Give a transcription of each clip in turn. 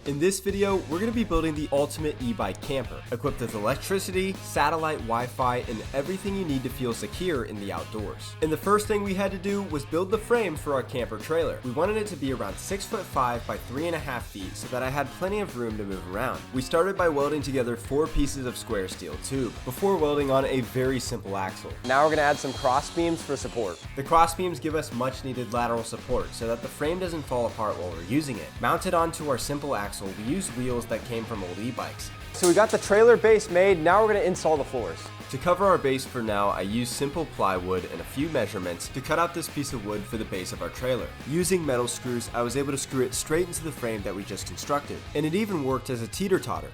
In this video, we're going to be building the ultimate e-bike camper, equipped with electricity, satellite Wi-Fi, and everything you need to feel secure in the outdoors. And the first thing we had to do was build the frame for our camper trailer. We wanted it to be around 6'5" by 3.5 feet so that I had plenty of room to move around. We started by welding together 4 pieces of square steel tube, before welding on a very simple axle. Now we're going to add some cross beams for support. The cross beams give us much needed lateral support so that the frame doesn't fall apart while we're using it. Mounted onto our simple axle, we used wheels that came from old e-bikes. So we got the trailer base made, now we're going to install the floors. To cover our base for now, I used simple plywood and a few measurements to cut out this piece of wood for the base of our trailer. Using metal screws, I was able to screw it straight into the frame that we just constructed, and it even worked as a teeter-totter.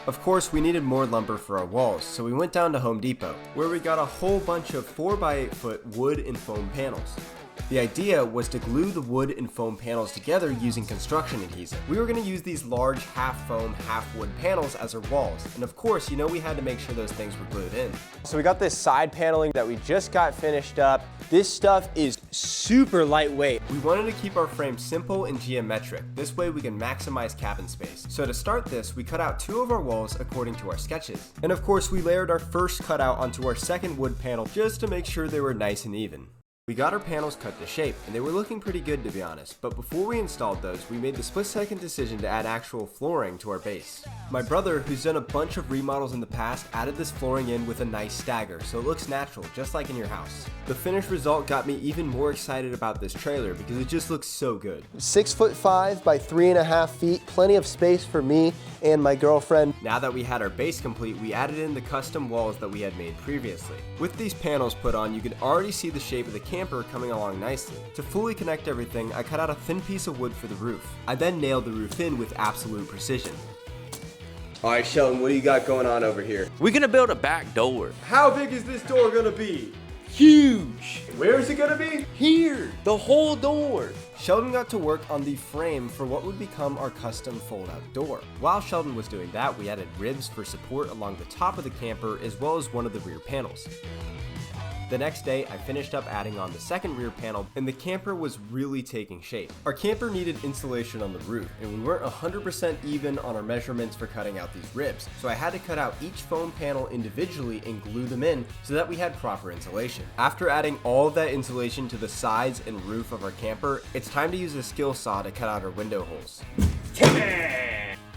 Of course, we needed more lumber for our walls, so we went down to Home Depot, where we got a whole bunch of 4x8 foot wood and foam panels. The idea was to glue the wood and foam panels together using construction adhesive. We were going to use these large half foam, half wood panels as our walls, and of course, we had to make sure those things were glued in. So we got this side paneling that we just got finished up. This stuff is super lightweight. We wanted to keep our frame simple and geometric. This way we can maximize cabin space. So to start this, we cut out 2 of our walls according to our sketches. And of course, we layered our first cutout onto our second wood panel just to make sure they were nice and even. We got our panels cut to shape, and they were looking pretty good to be honest, but before we installed those, we made the split-second decision to add actual flooring to our base. My brother, who's done a bunch of remodels in the past, added this flooring in with a nice stagger, so it looks natural, just like in your house. The finished result got me even more excited about this trailer because it just looks so good. 6'5" by 3.5 feet, plenty of space for me and my girlfriend. Now that we had our base complete, we added in the custom walls that we had made previously. With these panels put on, you can already see the shape of the camper coming along nicely. To fully connect everything, I cut out a thin piece of wood for the roof. I then nailed the roof in with absolute precision. Alright Sheldon, what do you got going on over here? We're gonna build a back door. How big is this door gonna be? Huge. Where is it gonna be? Here, the whole door. Sheldon got to work on the frame for what would become our custom fold-out door. While Sheldon was doing that, we added ribs for support along the top of the camper as well as one of the rear panels. The next day, I finished up adding on the second rear panel, and the camper was really taking shape. Our camper needed insulation on the roof, and we weren't 100% even on our measurements for cutting out these ribs, so I had to cut out each foam panel individually and glue them in so that we had proper insulation. After adding all of that insulation to the sides and roof of our camper, it's time to use a skill saw to cut out our window holes.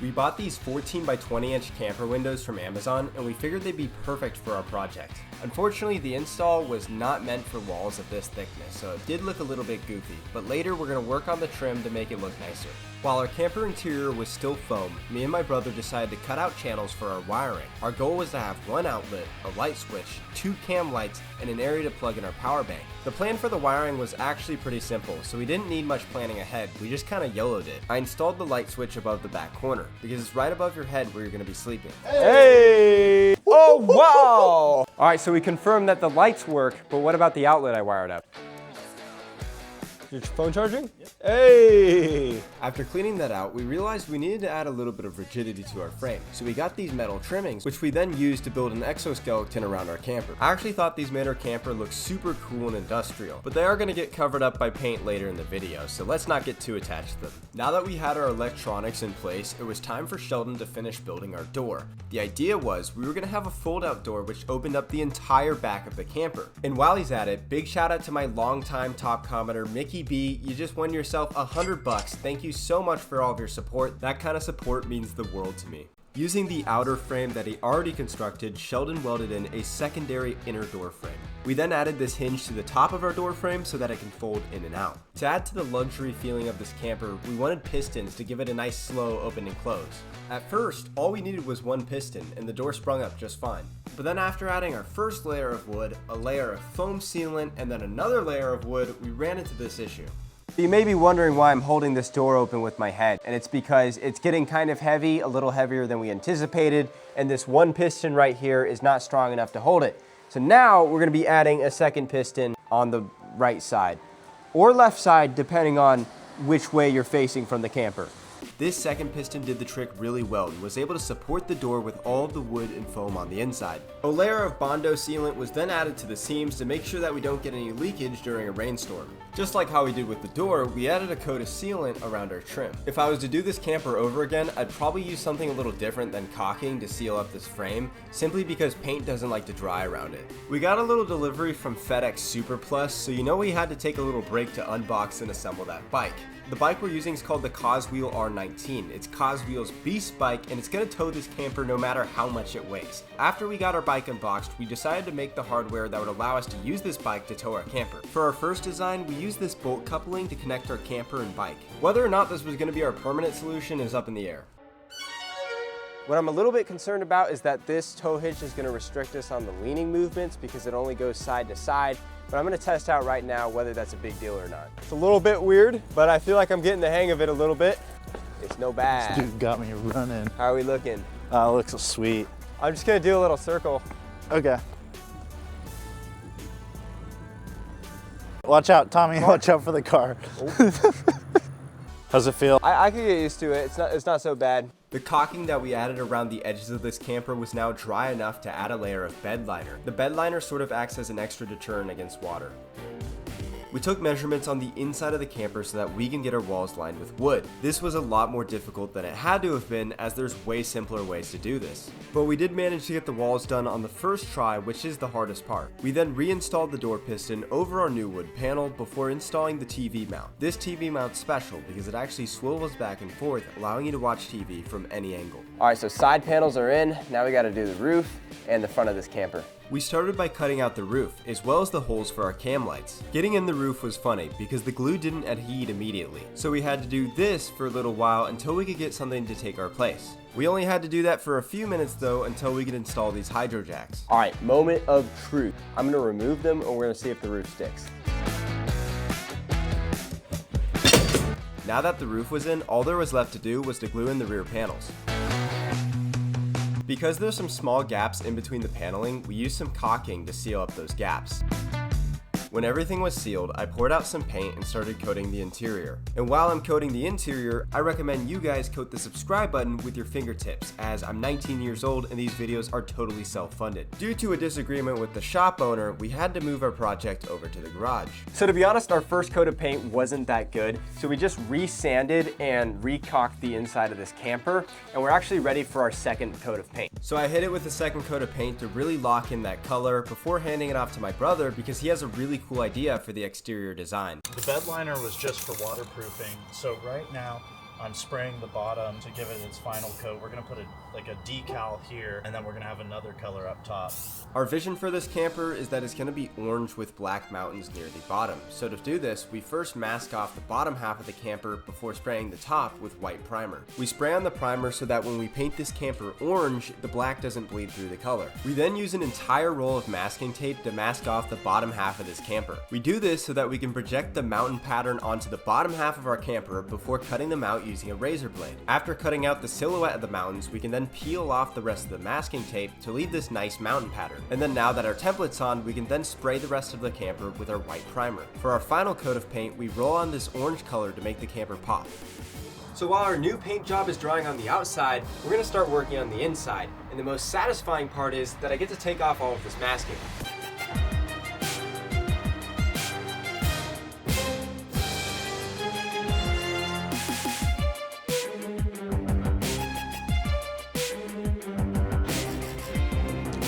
We bought these 14 by 20 inch camper windows from Amazon, and we figured they'd be perfect for our project. Unfortunately, the install was not meant for walls of this thickness, so it did look a little bit goofy, but later we're going to work on the trim to make it look nicer. While our camper interior was still foam, me and my brother decided to cut out channels for our wiring. Our goal was to have one outlet, a light switch, 2 cam lights, and an area to plug in our power bank. The plan for the wiring was actually pretty simple, so we didn't need much planning ahead, we just kinda YOLO'd it. I installed the light switch above the back corner, because it's right above your head where you're gonna be sleeping. Hey! Oh wow! Alright, so we confirmed that the lights work, but what about the outlet I wired up? Your phone charging? Yep. Hey! After cleaning that out, we realized we needed to add a little bit of rigidity to our frame, so we got these metal trimmings, which we then used to build an exoskeleton around our camper. I actually thought these made our camper look super cool and industrial, but they are going to get covered up by paint later in the video, so let's not get too attached to them. Now that we had our electronics in place, it was time for Sheldon to finish building our door. The idea was we were going to have a fold-out door which opened up the entire back of the camper. And while he's at it, big shout out to my longtime top commenter, Mickey B. You just won yourself $100. Thank you so much for all of your support. That kind of support means the world to me. Using the outer frame that he already constructed, Sheldon welded in a secondary inner door frame. We then added this hinge to the top of our door frame so that it can fold in and out. To add to the luxury feeling of this camper, we wanted pistons to give it a nice slow open and close. At first, all we needed was one piston and the door sprung up just fine. But then after adding our first layer of wood, a layer of foam sealant, and then another layer of wood, we ran into this issue. You may be wondering why I'm holding this door open with my head, and it's because it's getting kind of heavy, a little heavier than we anticipated, and this one piston right here is not strong enough to hold it. So now we're going to be adding a second piston on the right side, or left side, depending on which way you're facing from the camper. This second piston did the trick really well and was able to support the door with all of the wood and foam on the inside. A layer of Bondo sealant was then added to the seams to make sure that we don't get any leakage during a rainstorm. Just like how we did with the door, we added a coat of sealant around our trim. If I was to do this camper over again, I'd probably use something a little different than caulking to seal up this frame, simply because paint doesn't like to dry around it. We got a little delivery from FedEx Super Plus, so you know we had to take a little break to unbox and assemble that bike. The bike we're using is called the Coswheel R19. It's Coswheel's beast bike, and it's going to tow this camper no matter how much it weighs. After we got our bike unboxed, we decided to make the hardware that would allow us to use this bike to tow our camper. For our first design, we used this bolt coupling to connect our camper and bike. Whether or not this was going to be our permanent solution is up in the air. What I'm a little bit concerned about is that this tow hitch is going to restrict us on the leaning movements because it only goes side to side, but I'm going to test out right now whether that's a big deal or not. It's a little bit weird, but I feel like I'm getting the hang of it a little bit. It's no bad. This dude got me running. How are we looking? Looks so sweet. I'm just going to do a little circle. Okay. Watch out, Tommy. Watch out for the car. How's it feel? I can get used to it. It's not so bad. The caulking that we added around the edges of this camper was now dry enough to add a layer of bed liner. The bed liner sort of acts as an extra deterrent against water. We took measurements on the inside of the camper so that we can get our walls lined with wood. This was a lot more difficult than it had to have been, as there's way simpler ways to do this. But we did manage to get the walls done on the first try, which is the hardest part. We then reinstalled the door piston over our new wood panel before installing the TV mount. This TV mount's special because it actually swivels back and forth, allowing you to watch TV from any angle. Alright, so side panels are in. Now we gotta do the roof and the front of this camper. We started by cutting out the roof, as well as the holes for our cam lights. Getting in the roof was funny, because the glue didn't adhere immediately, so we had to do this for a little while until we could get something to take our place. We only had to do that for a few minutes though, until we could install these hydro jacks. Alright, moment of truth. I'm gonna remove them and we're gonna see if the roof sticks. Now that the roof was in, all there was left to do was to glue in the rear panels. Because there's some small gaps in between the paneling, we used some caulking to seal up those gaps. When everything was sealed, I poured out some paint and started coating the interior. And while I'm coating the interior, I recommend you guys coat the subscribe button with your fingertips, as I'm 19 years old and these videos are totally self-funded. Due to a disagreement with the shop owner, we had to move our project over to the garage. So to be honest, our first coat of paint wasn't that good, so we just re-sanded and re-caulked the inside of this camper, and we're actually ready for our second coat of paint. So I hit it with a second coat of paint to really lock in that color before handing it off to my brother because he has a really cool idea for the exterior design. The bed liner was just for waterproofing, so right now I'm spraying the bottom to give it its final coat. We're gonna put like a decal here, and then we're gonna have another color up top. Our vision for this camper is that it's gonna be orange with black mountains near the bottom. So to do this, we first mask off the bottom half of the camper before spraying the top with white primer. We spray on the primer so that when we paint this camper orange, the black doesn't bleed through the color. We then use an entire roll of masking tape to mask off the bottom half of this camper. We do this so that we can project the mountain pattern onto the bottom half of our camper before cutting them out using a razor blade. After cutting out the silhouette of the mountains, we can then peel off the rest of the masking tape to leave this nice mountain pattern. And then now that our template's on, we can then spray the rest of the camper with our white primer. For our final coat of paint, we roll on this orange color to make the camper pop. So while our new paint job is drying on the outside, we're going to start working on the inside. And the most satisfying part is that I get to take off all of this masking.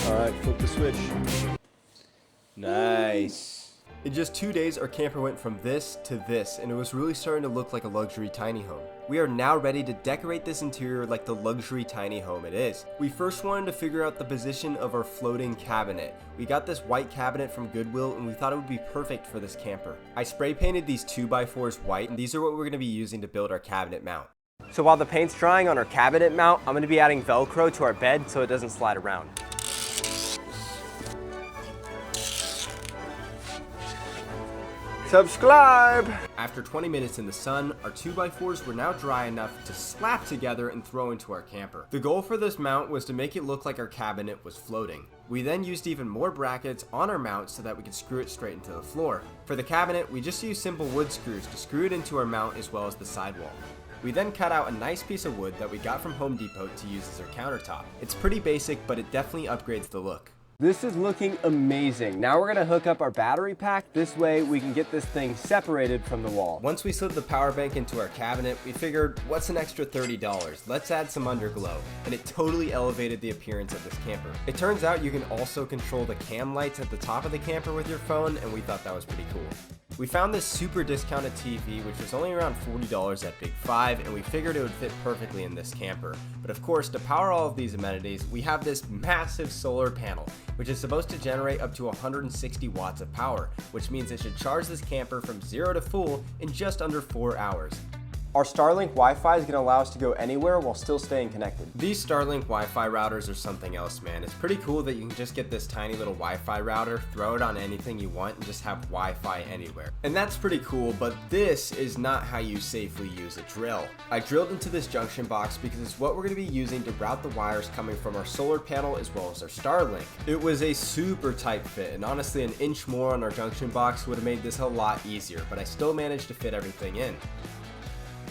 Alright, flip the switch. Nice. In just 2 days, our camper went from this to this, and it was really starting to look like a luxury tiny home. We are now ready to decorate this interior like the luxury tiny home it is. We first wanted to figure out the position of our floating cabinet. We got this white cabinet from Goodwill, and we thought it would be perfect for this camper. I spray painted these 2x4s white, and these are what we're going to be using to build our cabinet mount. So while the paint's drying on our cabinet mount, I'm going to be adding Velcro to our bed so it doesn't slide around. Subscribe! After 20 minutes in the sun, our 2x4s were now dry enough to slap together and throw into our camper. The goal for this mount was to make it look like our cabinet was floating. We then used even more brackets on our mount so that we could screw it straight into the floor. For the cabinet, we just used simple wood screws to screw it into our mount as well as the sidewall. We then cut out a nice piece of wood that we got from Home Depot to use as our countertop. It's pretty basic, but it definitely upgrades the look. This is looking amazing. Now we're gonna hook up our battery pack. This way we can get this thing separated from the wall. Once we slid the power bank into our cabinet, we figured, what's an extra $30? Let's add some underglow. And it totally elevated the appearance of this camper. It turns out you can also control the cam lights at the top of the camper with your phone, and we thought that was pretty cool. We found this super discounted TV, which was only around $40 at Big 5, and we figured it would fit perfectly in this camper. But of course, to power all of these amenities, we have this massive solar panel, which is supposed to generate up to 160 watts of power, which means it should charge this camper from 0 to full in just under 4 hours. Our Starlink Wi-Fi is going to allow us to go anywhere while still staying connected. These Starlink Wi-Fi routers are something else, man. It's pretty cool that you can just get this tiny little Wi-Fi router, throw it on anything you want, and just have Wi-Fi anywhere. And that's pretty cool, but this is not how you safely use a drill. I drilled into this junction box because it's what we're going to be using to route the wires coming from our solar panel as well as our Starlink. It was a super tight fit, and honestly an inch more on our junction box would have made this a lot easier, but I still managed to fit everything in.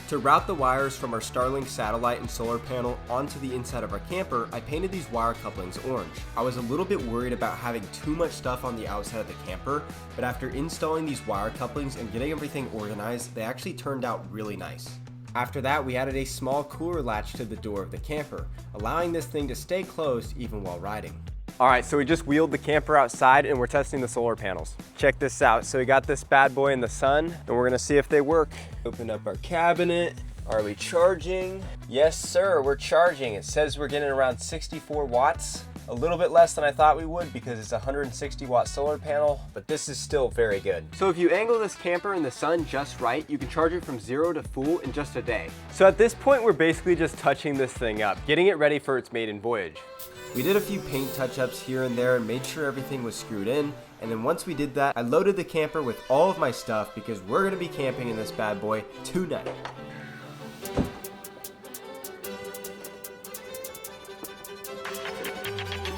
To route the wires from our Starlink satellite and solar panel onto the inside of our camper, I painted these wire couplings orange. I was a little bit worried about having too much stuff on the outside of the camper, but after installing these wire couplings and getting everything organized, they actually turned out really nice. After that, we added a small cooler latch to the door of the camper, allowing this thing to stay closed even while riding. All right, so we just wheeled the camper outside and we're testing the solar panels. Check this out. So we got this bad boy in the sun and we're gonna see if they work. Open up our cabinet. Are we charging? Yes, sir, we're charging. It says we're getting around 64 watts. A little bit less than I thought we would because it's a 160 watt solar panel, but this is still very good. So if you angle this camper in the sun just right, you can charge it from 0 to full in just a day. So at this point, we're basically just touching this thing up, getting it ready for its maiden voyage. We did a few paint touch-ups here and there and made sure everything was screwed in, and then once we did that, I loaded the camper with all of my stuff because we're gonna be camping in this bad boy tonight.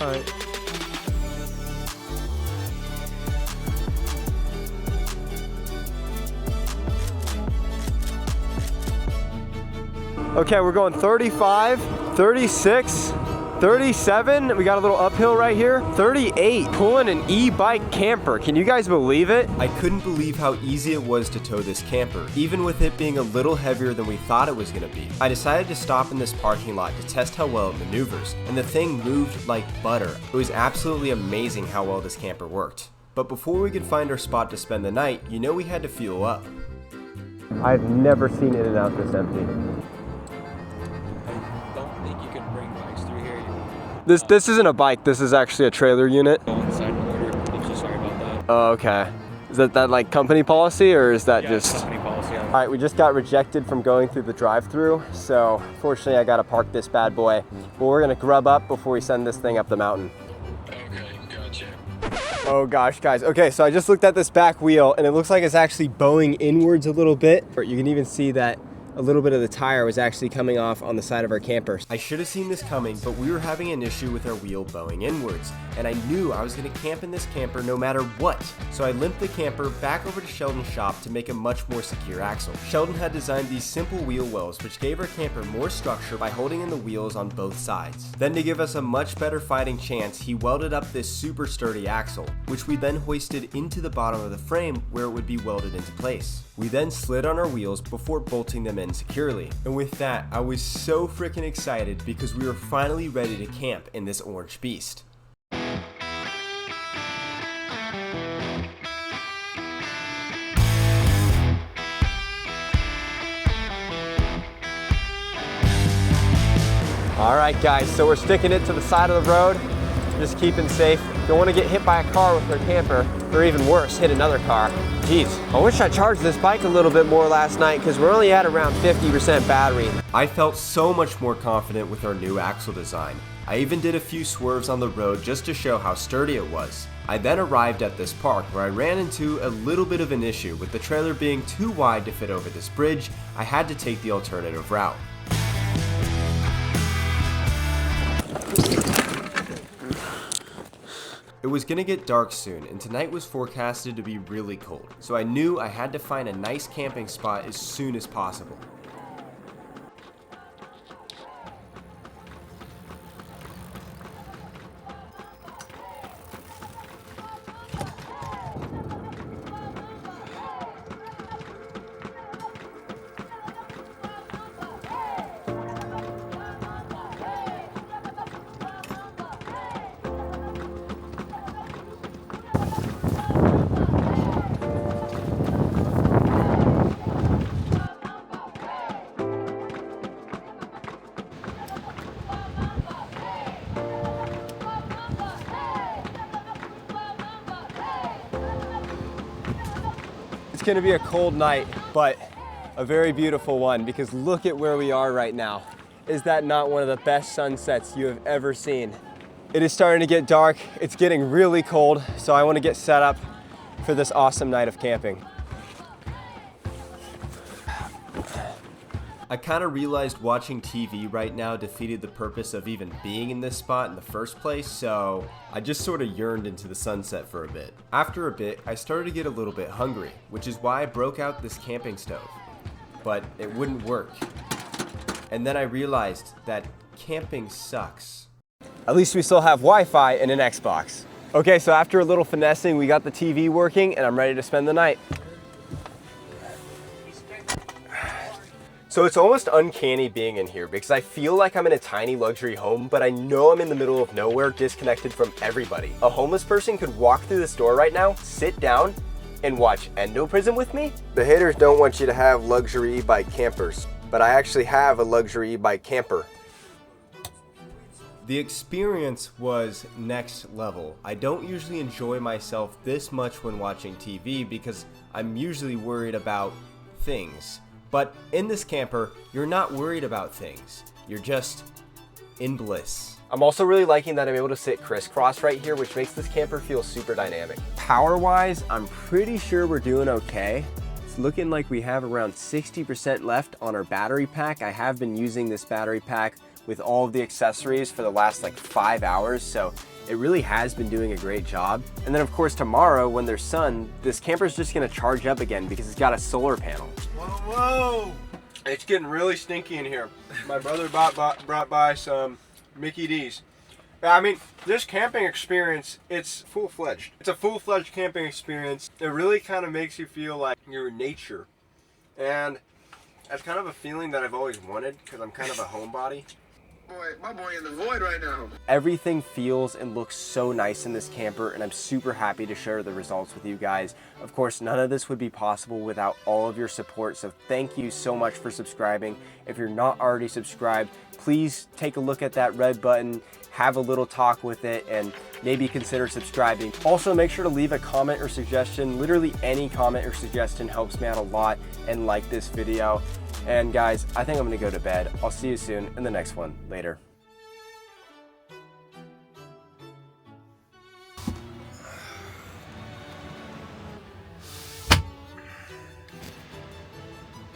All right. Okay, we're going 35, 36, 37, we got a little uphill right here. 38, pulling an e-bike camper. Can you guys believe it? I couldn't believe how easy it was to tow this camper, even with it being a little heavier than we thought it was gonna be. I decided to stop in this parking lot to test how well it maneuvers, and the thing moved like butter. It was absolutely amazing how well this camper worked. But before we could find our spot to spend the night, you know we had to fuel up. I've never seen In-N-Out this empty. This isn't a bike, this is actually a trailer unit. Oh, okay. Is that like company policy or is that just? Company policy. Yeah. All right, we just got rejected from going through the drive-through, so fortunately I gotta park this bad boy. But we're gonna grub up before we send this thing up the mountain. Okay, gotcha. Oh gosh, guys. Okay, so I just looked at this back wheel and it looks like it's actually bowing inwards a little bit. You can even see that a little bit of the tire was actually coming off on the side of our camper. I should have seen this coming, but we were having an issue with our wheel bowing inwards, and I knew I was gonna camp in this camper no matter what. So I limped the camper back over to Sheldon's shop to make a much more secure axle. Sheldon had designed these simple wheel wells, which gave our camper more structure by holding in the wheels on both sides. Then to give us a much better fighting chance, he welded up this super sturdy axle, which we then hoisted into the bottom of the frame where it would be welded into place. We then slid on our wheels before bolting them in securely. And with that, I was so freaking excited because we were finally ready to camp in this orange beast. All right, guys, so we're sticking it to the side of the road, just keeping safe. Don't want to get hit by a car with our camper, or even worse, hit another car. Jeez, I wish I charged this bike a little bit more last night because we're only at around 50% battery. I felt so much more confident with our new axle design. I even did a few swerves on the road just to show how sturdy it was. I then arrived at this park where I ran into a little bit of an issue with the trailer being too wide to fit over this bridge. I had to take the alternative route. It was gonna get dark soon, and tonight was forecasted to be really cold, so I knew I had to find a nice camping spot as soon as possible. gonna be a cold night, but a very beautiful one, because look at where we are right now. Is that not one of the best sunsets you have ever seen? It is starting to get dark. It's getting really cold, so I want to get set up for this awesome night of camping. I kind of realized watching TV right now defeated the purpose of even being in this spot in the first place, so I just sort of yearned into the sunset for a bit. After a bit, I started to get a little bit hungry, which is why I broke out this camping stove. But it wouldn't work. And then I realized that camping sucks. At least we still have Wi-Fi and an Xbox. Okay, so after a little finessing, we got the TV working and I'm ready to spend the night. So it's almost uncanny being in here because I feel like I'm in a tiny luxury home, but I know I'm in the middle of nowhere, disconnected from everybody. A homeless person could walk through this door right now, sit down, and watch Endo Prism with me. The haters don't want you to have luxury e-bike campers, but I actually have a luxury e-bike camper. The experience was next level. I don't usually enjoy myself this much when watching TV because I'm usually worried about things. But in this camper, you're not worried about things. You're just in bliss. I'm also really liking that I'm able to sit crisscross right here, which makes this camper feel super dynamic. Power-wise, I'm pretty sure we're doing okay. It's looking like we have around 60% left on our battery pack. I have been using this battery pack with all of the accessories for the last like 5 hours, so it really has been doing a great job. And then of course tomorrow when there's sun, this camper's just gonna charge up again because it's got a solar panel. Whoa! It's getting really stinky in here. My brother brought by some Mickey D's. I mean, this camping experience, it's full-fledged. It's a full-fledged camping experience. It really kind of makes you feel like you're in nature. And that's kind of a feeling that I've always wanted because I'm kind of a homebody. Boy, my boy in the void right now. Everything feels and looks so nice in this camper, and I'm super happy to share the results with you guys. Of course, none of this would be possible without all of your support, so thank you so much for subscribing. If you're not already subscribed, please take a look at that red button, have a little talk with it, and maybe consider subscribing. Also, make sure to leave a comment or suggestion. Literally any comment or suggestion helps me out a lot, and like this video. And guys, I think I'm gonna go to bed. I'll see you soon in the next one. Later.